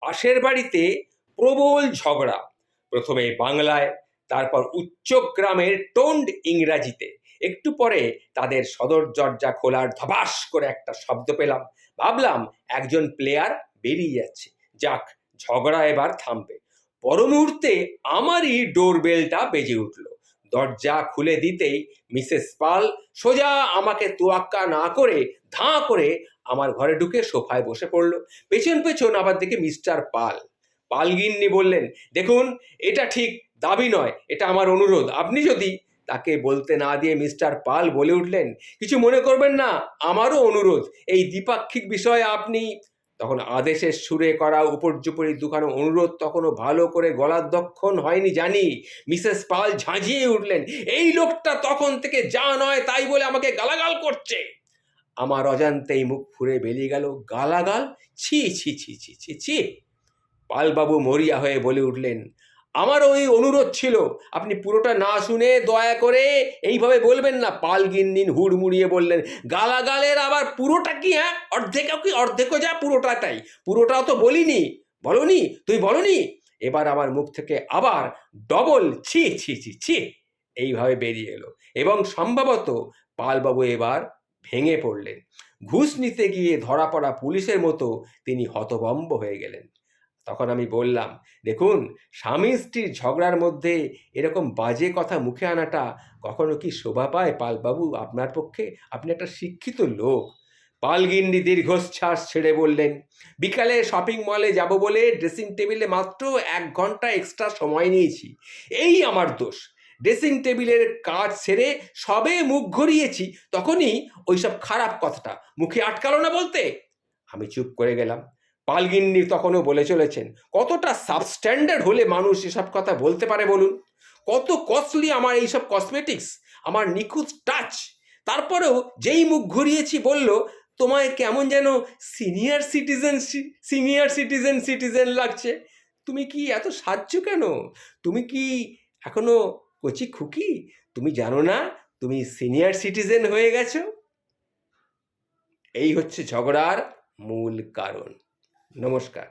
পাশের বাড়িতে প্রবল ঝগড়া, প্রথমে বাংলায়, তারপর উচ্চগ্রামের টোন্ড ইংরাজিতে। একটু পরে তাদের সদর দরজা খোলার ধবাস করে একটা শব্দ পেলাম। ভাবলাম একজন প্লেয়ার বেরিয়ে যাচ্ছে, যাক ঝগড়া এবার থামবে। পর মুহূর্তে আমারই ডোরবেলটা বেজে উঠল। দরজা খুলে দিতেই মিসেস পাল সোজা আমাকে তোয়াক্কা না করে ধাঁ করে আমার ঘরে ঢুকে সোফায় বসে পড়ল। পেছন পেছন আবার দেখে মিস্টার পাল। পালগিন্নি বললেন, দেখুন এটা ঠিক দাবি নয়, এটা আমার অনুরোধ। আপনি যদি। তাকে বলতে না দিয়ে মিস্টার পাল বলে উঠলেন, কিছু মনে করবেন না, আমারও অনুরোধ। এই দ্বিপাক্ষিক বিষয়ে আপনি। তখন আদেশের সুরে করা উপর্যুপরি দুখানো অনুরোধ তখনও ভালো করে গলার দক্ষণ হয়নি জানি। মিসেস পাল ঝাঁঝিয়ে উঠলেন, এই লোকটা তখন থেকে যা নয় তাই বলে আমাকে গালাগাল করছে। আমার অজান্তেই মুখ ফুঁড়ে বেরিয়ে গেল, গালাগাল? ছি ছি ছি ছি ছি ছি। পালবাবু মরিয়া হয়ে বলে উঠলেন, আমার ওই অনুরোধ ছিল, আপনি পুরোটা না শুনে দয়া করে এইভাবে বলবেন না। পালগিন্নি হুড়মুড়িয়ে বললেন, গালাগালের আবার পুরোটা কি? হ্যাঁ, অর্ধেকও কি? অর্ধেকও যা, পুরোটা তাই। পুরোটাও তো বলিনি। বলনি? তুই বলনি? এবার আমার মুখ থেকে আবার ডবল ছি ছি ছি ছি এইভাবে বেরিয়ে এলো, এবং সম্ভবত পালবাবু এবার ভেঙে পড়লেন। ঘুষ নিতে গিয়ে ধরা পড়া পুলিশের মতো তিনি হতভম্ব হয়ে গেলেন। তখন আমি বললাম, দেখুন, স্বামী স্ত্রীর ঝগড়ার মধ্যে এরকম বাজে কথা মুখে আনাটা কখনো কি শোভা পায় পালবাবু আপনার পক্ষে? আপনি একটা শিক্ষিত লোক। পালগিন্নি দীর্ঘশ্বাস ছেড়ে বললেন, বিকালে শপিং মলে যাব বলে ড্রেসিং টেবিলে মাত্র 1 ঘন্টা এক্সট্রা সময় নিয়েছি। এই আমার দোষ। ড্রেসিং টেবিলের কাজ সেরে সবে মুখ ঘুরিয়েছি, তখনই ওইসব খারাপ কথাটা মুখে আটকালো না বলতে। আমি চুপ করে গেলাম। পালগিন্নি তখনও বলে চলেছেন, কতটা সাবস্ট্যান্ডার্ড হলে মানুষ এসব কথা বলতে পারে বলুন? কত কস্টলি আমার এইসব কসমেটিক্স, আমার নিখুঁত টাচ। তারপরেও যেই মুখ ঘুরিয়েছি বলল, তোমায় কেমন যেন সিনিয়র সিটিজেন লাগছে। তুমি কি এত সাজছ কেন? তুমি কি এখনো কচি খুকি? তুমি জানো না তুমি সিনিয়র সিটিজেন হয়ে গেছো? এই হচ্ছে ঝগড়ার মূল কারণ। নমস্কার।